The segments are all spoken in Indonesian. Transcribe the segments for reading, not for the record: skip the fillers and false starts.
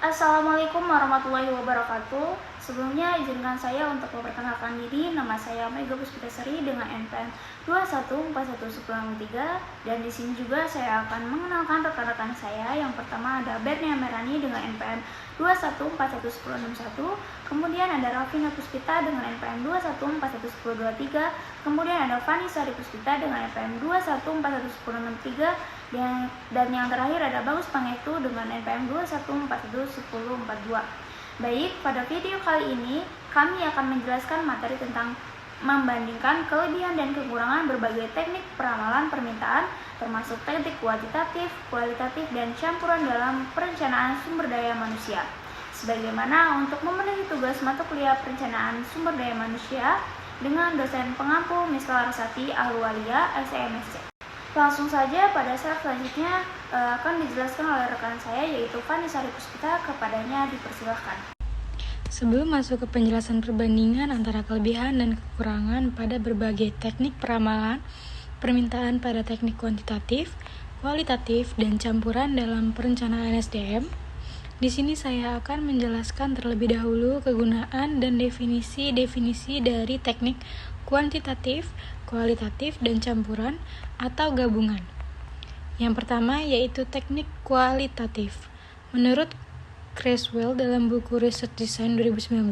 Assalamualaikum warahmatullahi wabarakatuh. Sebelumnya izinkan saya untuk memperkenalkan diri. Nama saya Mega Puspitasari dengan NPM 2141103, dan di sini juga saya akan mengenalkan rekan-rekan saya. Yang pertama ada Bernia Merani dengan NPM 2141161, kemudian ada Rafina Puspita dengan NPM 2141123, kemudian ada Fani Sari Puspita dengan NPM 2141063, dan yang terakhir ada Bagus Pangestu dengan NPM 2141042. Baik, pada video kali ini kami akan menjelaskan materi tentang membandingkan kelebihan dan kekurangan berbagai teknik peramalan permintaan, termasuk teknik kuantitatif, kualitatif, dan campuran dalam perencanaan sumber daya manusia. Sebagaimana untuk memenuhi tugas mata kuliah perencanaan sumber daya manusia dengan dosen pengampu Ms. Larasati Ahluwalia, SMSC. Langsung saja pada slide selanjutnya akan dijelaskan oleh rekan saya, yaitu Fani Sari Puspita. Kepadanya dipersilahkan. Sebelum masuk ke penjelasan perbandingan antara kelebihan dan kekurangan pada berbagai teknik peramalan permintaan pada teknik kuantitatif, kualitatif, dan campuran dalam perencanaan SDM, di sini saya akan menjelaskan terlebih dahulu kegunaan dan definisi-definisi dari teknik kuantitatif, kualitatif, dan campuran atau gabungan. Yang pertama yaitu teknik kualitatif. Menurut Creswell dalam buku Research Design 2019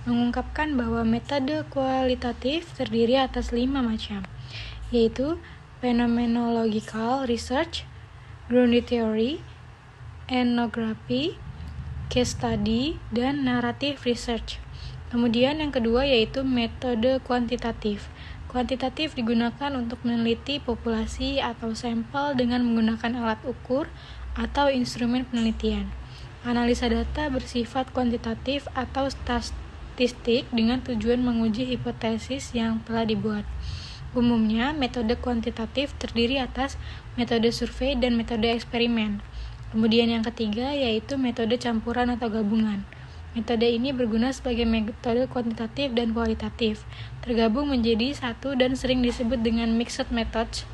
mengungkapkan bahwa metode kualitatif terdiri atas 5 macam, yaitu phenomenological research, grounded theory, ethnography, case study, dan narrative research. Kemudian yang kedua yaitu metode kuantitatif. Kuantitatif digunakan untuk meneliti populasi atau sampel dengan menggunakan alat ukur atau instrumen penelitian. Analisa data bersifat kuantitatif atau statistik dengan tujuan menguji hipotesis yang telah dibuat. Umumnya, metode kuantitatif terdiri atas metode survei dan metode eksperimen. Kemudian yang ketiga yaitu metode campuran atau gabungan. Metode ini berguna sebagai metode kuantitatif dan kualitatif, tergabung menjadi satu dan sering disebut dengan mixed methods.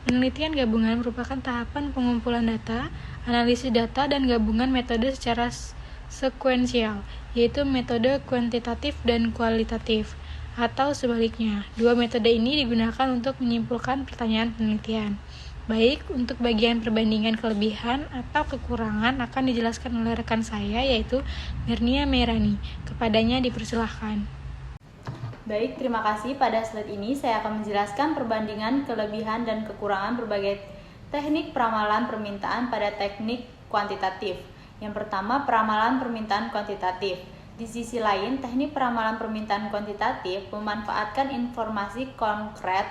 Penelitian gabungan merupakan tahapan pengumpulan data, analisis data, dan gabungan metode secara sekuensial, yaitu metode kuantitatif dan kualitatif, atau sebaliknya. Dua metode ini digunakan untuk menyimpulkan pertanyaan penelitian. Baik, untuk bagian perbandingan kelebihan atau kekurangan akan dijelaskan oleh rekan saya, yaitu Bernia Merani. Kepadanya dipersilahkan. Baik, terima kasih. Pada slide ini saya akan menjelaskan perbandingan kelebihan dan kekurangan berbagai teknik peramalan permintaan pada teknik kuantitatif. Yang pertama, peramalan permintaan kuantitatif. Di sisi lain, teknik peramalan permintaan kuantitatif memanfaatkan informasi konkret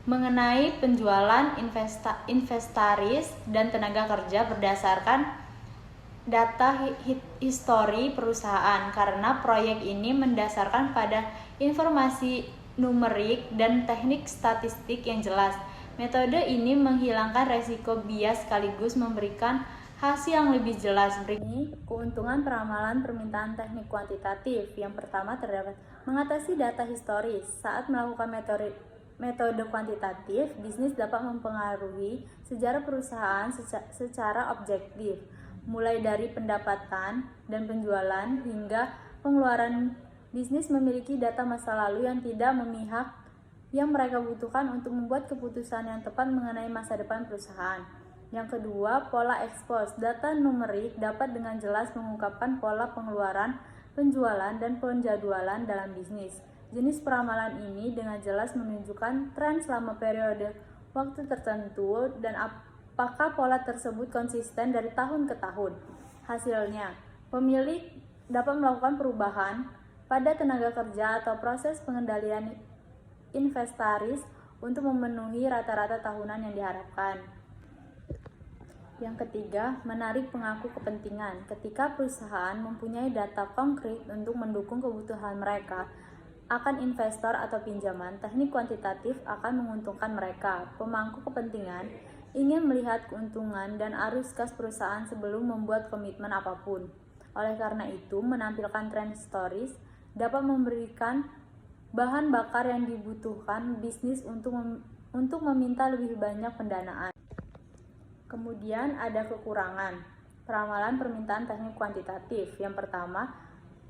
mengenai penjualan inventaris dan tenaga kerja berdasarkan data histori perusahaan, karena proyek ini mendasarkan pada informasi numerik dan teknik statistik yang jelas. Metode ini menghilangkan resiko bias sekaligus memberikan hasil yang lebih jelas. Beri keuntungan peramalan permintaan teknik kuantitatif. Yang pertama terdapat mengatasi data historis. Saat melakukan metode kuantitatif, bisnis dapat mempengaruhi sejarah perusahaan secara objektif, mulai dari pendapatan dan penjualan hingga pengeluaran. Bisnis memiliki data masa lalu yang tidak memihak yang mereka butuhkan untuk membuat keputusan yang tepat mengenai masa depan perusahaan. Yang kedua, pola expose. Data numerik dapat dengan jelas mengungkapkan pola pengeluaran, penjualan, dan penjadwalan dalam bisnis. Jenis peramalan ini dengan jelas menunjukkan tren selama periode waktu tertentu dan apakah pola tersebut konsisten dari tahun ke tahun. Hasilnya, pemilik dapat melakukan perubahan pada tenaga kerja atau proses pengendalian inventaris untuk memenuhi rata-rata tahunan yang diharapkan. Yang ketiga, menarik pemangku kepentingan. Ketika perusahaan mempunyai data konkret untuk mendukung kebutuhan mereka akan investor atau pinjaman, teknik kuantitatif akan menguntungkan mereka. Pemangku kepentingan ingin melihat keuntungan dan arus kas perusahaan sebelum membuat komitmen apapun. Oleh karena itu, menampilkan tren historis dapat memberikan bahan bakar yang dibutuhkan bisnis untuk meminta lebih banyak pendanaan. Kemudian ada kekurangan. peramalan permintaan teknik kuantitatif. Yang pertama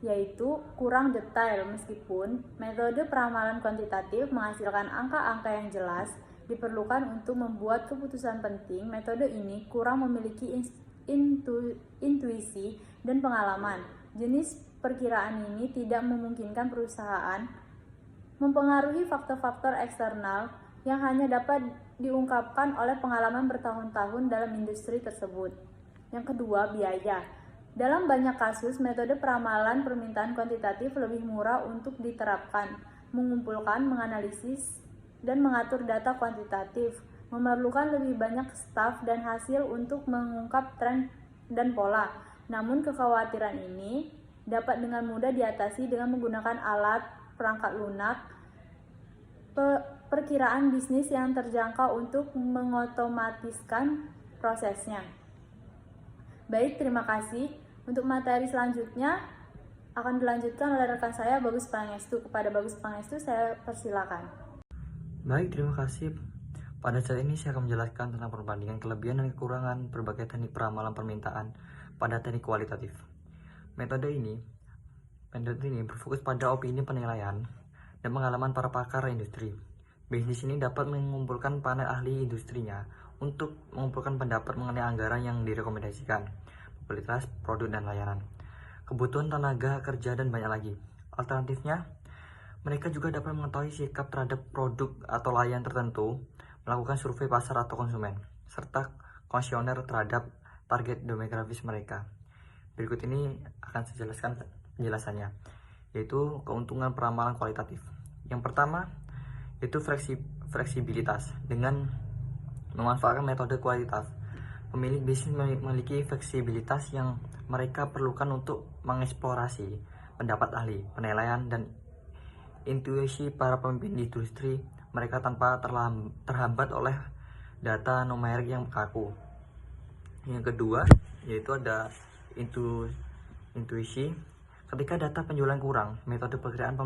yaitu kurang detail. Meskipun metode peramalan kuantitatif menghasilkan angka-angka yang jelas, diperlukan untuk membuat keputusan penting, metode ini kurang memiliki intuisi dan pengalaman. Jenis perkiraan ini tidak memungkinkan perusahaan mempengaruhi faktor-faktor eksternal yang hanya dapat diungkapkan oleh pengalaman bertahun-tahun dalam industri tersebut. Yang kedua, biaya. Dalam banyak kasus, metode peramalan permintaan kuantitatif lebih murah untuk diterapkan. Mengumpulkan, menganalisis, dan mengatur data kuantitatif memerlukan lebih banyak staf dan hasil untuk mengungkap tren dan pola. Namun kekhawatiran ini dapat dengan mudah diatasi dengan menggunakan alat perangkat lunak perkiraan bisnis yang terjangkau untuk mengotomatiskan prosesnya. Baik, terima kasih. Untuk materi selanjutnya akan dilanjutkan oleh rekan saya Bagus Pangestu. Kepada Bagus Pangestu saya persilakan. Baik, terima kasih. Pada saat ini saya akan menjelaskan tentang perbandingan kelebihan dan kekurangan berbagai teknik peramalan permintaan pada teknik kualitatif. Metode ini berfokus pada opini penilaian dan pengalaman para pakar industri. Bisnis ini dapat mengumpulkan panel ahli industrinya untuk mengumpulkan pendapat mengenai anggaran yang direkomendasikan, kualitas produk dan layanan, kebutuhan tenaga kerja, dan banyak lagi. Alternatifnya, mereka juga dapat mengetahui sikap terhadap produk atau layanan tertentu, melakukan survei pasar atau konsumen, serta kuesioner terhadap target demografis mereka. Berikut ini akan saya jelaskan penjelasannya, yaitu keuntungan peramalan kualitatif. Yang pertama, yaitu fleksibilitas. Dengan memanfaatkan metode kualitatif, pemilik bisnis memiliki fleksibilitas yang mereka perlukan untuk mengeksplorasi pendapat ahli, penilaian, dan intuisi para pemimpin industri mereka tanpa terhambat oleh data numerik yang kaku. Yang kedua, yaitu ada intuisi. Ketika data penjualan kurang, metode perkiraan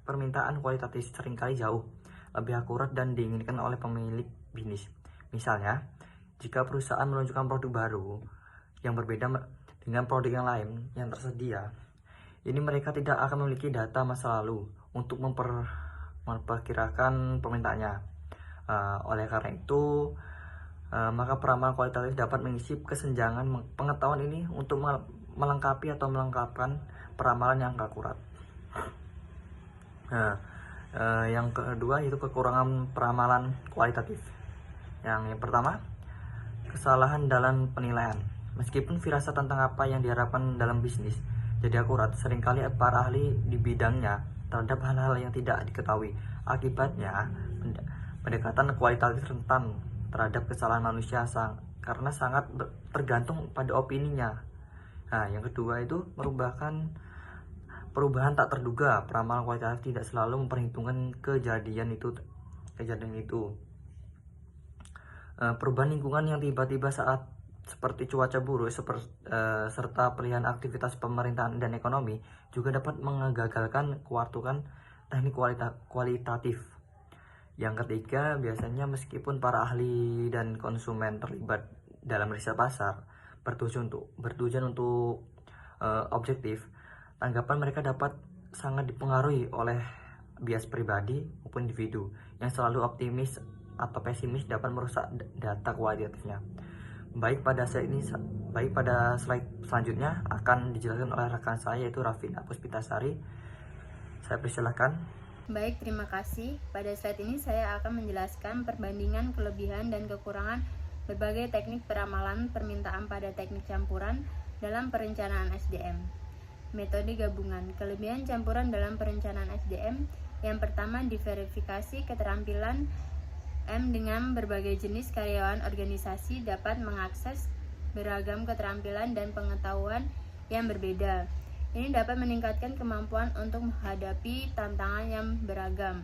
permintaan kualitatif seringkali jauh lebih akurat dan diinginkan oleh pemilik bisnis. Misalnya, jika perusahaan menunjukkan produk baru yang berbeda dengan produk yang lain yang tersedia, ini mereka tidak akan memiliki data masa lalu untuk memperkirakan permintaannya. Oleh karena itu, maka peramalan kualitatif dapat mengisi kesenjangan pengetahuan ini untuk melengkapi atau melengkapkan peramalan yang akurat. Yang kedua yaitu kekurangan peramalan kualitatif. Yang pertama, kesalahan dalam penilaian. Meskipun firasat tentang apa yang diharapkan dalam bisnis jadi akurat, seringkali para ahli di bidangnya terhadap hal-hal yang tidak diketahui. Akibatnya, pendekatan kualitatif rentan terhadap kesalahan manusia karena sangat tergantung pada opininya. Yang kedua itu perubahan tak terduga. Peramalan kualitatif tidak selalu memperhitungkan kejadian itu. Perubahan lingkungan yang tiba-tiba saat seperti cuaca buruk serta pilihan aktivitas pemerintahan dan ekonomi juga dapat menggagalkan kewartukan teknik kualitatif. Yang ketiga, biasanya meskipun para ahli dan konsumen terlibat dalam riset pasar bertujuan untuk objektif, tanggapan mereka dapat sangat dipengaruhi oleh bias pribadi maupun individu yang selalu optimis atau pesimis dapat merusak data kualitatifnya. Baik pada slide selanjutnya akan dijelaskan oleh rekan saya yaitu Rafina Puspitasari. Saya persilakan. Baik, terima kasih. Pada slide ini saya akan menjelaskan perbandingan kelebihan dan kekurangan berbagai teknik peramalan permintaan pada teknik campuran dalam perencanaan SDM. Metode gabungan. Kelebihan campuran dalam perencanaan SDM. Yang pertama, diverifikasi keterampilan M dengan berbagai jenis karyawan organisasi dapat mengakses beragam keterampilan dan pengetahuan yang berbeda. Ini dapat meningkatkan kemampuan untuk menghadapi tantangan yang beragam.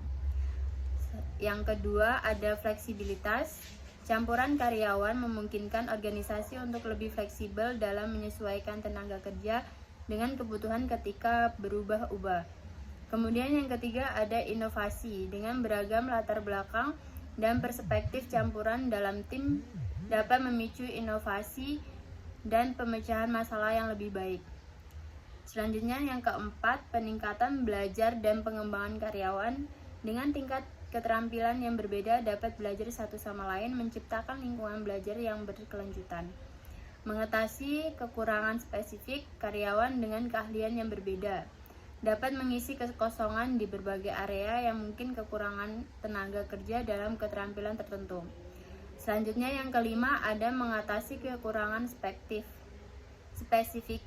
Yang kedua, ada fleksibilitas. Campuran karyawan memungkinkan organisasi untuk lebih fleksibel dalam menyesuaikan tenaga kerja dengan kebutuhan ketika berubah-ubah. Kemudian yang ketiga, ada inovasi. Dengan beragam latar belakang dan perspektif campuran dalam tim dapat memicu inovasi dan pemecahan masalah yang lebih baik. Selanjutnya yang keempat, peningkatan belajar dan pengembangan karyawan dengan tingkat keterampilan yang berbeda dapat belajar satu sama lain, menciptakan lingkungan belajar yang berkelanjutan. Mengatasi kekurangan spesifik karyawan dengan keahlian yang berbeda dapat mengisi kekosongan di berbagai area yang mungkin kekurangan tenaga kerja dalam keterampilan tertentu. Selanjutnya yang kelima ada mengatasi kekurangan spesifik.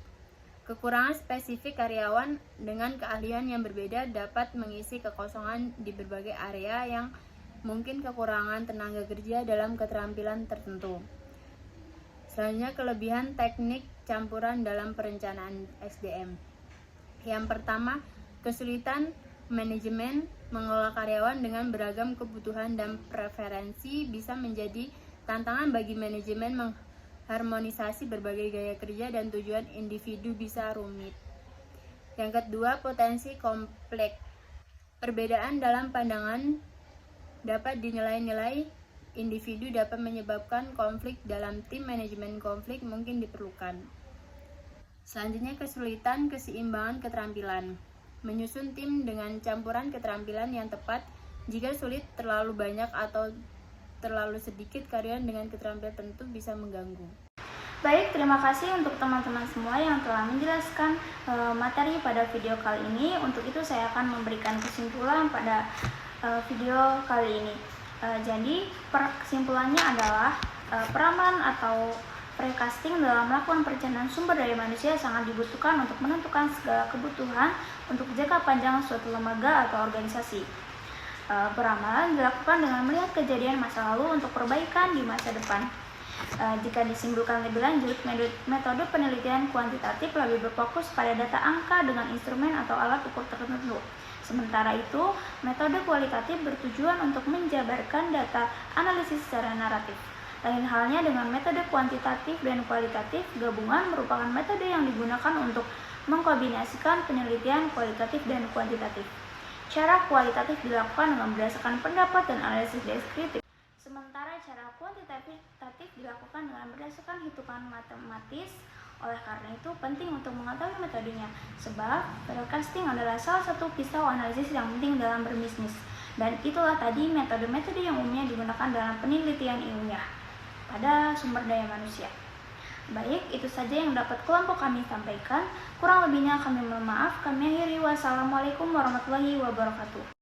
Kekurangan spesifik karyawan dengan keahlian yang berbeda dapat mengisi kekosongan di berbagai area yang mungkin kekurangan tenaga kerja dalam keterampilan tertentu. Selanjutnya kelebihan teknik campuran dalam perencanaan SDM. Yang pertama, kesulitan manajemen mengelola karyawan dengan beragam kebutuhan dan preferensi bisa menjadi tantangan bagi manajemen mengharmonisasi berbagai gaya kerja dan tujuan individu bisa rumit. Yang kedua, potensi kompleks. Perbedaan dalam pandangan dapat dinilai individu dapat menyebabkan konflik dalam tim. Manajemen konflik mungkin diperlukan. Selanjutnya kesulitan keseimbangan keterampilan. Menyusun tim dengan campuran keterampilan yang tepat. Jika sulit, terlalu banyak atau terlalu sedikit karyawan dengan keterampilan tertentu bisa mengganggu. Baik, terima kasih untuk teman-teman semua yang telah menjelaskan materi pada video kali ini. Untuk itu saya akan memberikan kesimpulan pada video kali ini. Jadi kesimpulannya adalah peramalan atau precasting dalam melakukan perencanaan sumber daya manusia sangat dibutuhkan untuk menentukan segala kebutuhan untuk jangka panjang suatu lembaga atau organisasi. Peramalan dilakukan dengan melihat kejadian masa lalu untuk perbaikan di masa depan. Jika disimpulkan lebih lanjut, metode penelitian kuantitatif lebih berfokus pada data angka dengan instrumen atau alat ukur tertentu. Sementara itu, metode kualitatif bertujuan untuk menjabarkan data analisis secara naratif. Lain halnya dengan metode kuantitatif dan kualitatif, gabungan merupakan metode yang digunakan untuk mengkombinasikan penelitian kualitatif dan kuantitatif. Cara kualitatif dilakukan dengan berdasarkan pendapat dan analisis deskriptif, sementara cara kuantitatif dilakukan dengan berdasarkan hitungan matematis. Oleh karena itu, penting untuk mengetahui metodenya, sebab forecasting adalah salah satu pisau analisis yang penting dalam berbisnis. Dan itulah tadi metode-metode yang umumnya digunakan dalam penelitian ilmiah pada sumber daya manusia. Baik, itu saja yang dapat kelompok kami sampaikan. Kurang lebihnya kami mohon maaf. Kami akhiri. Wassalamualaikum warahmatullahi wabarakatuh.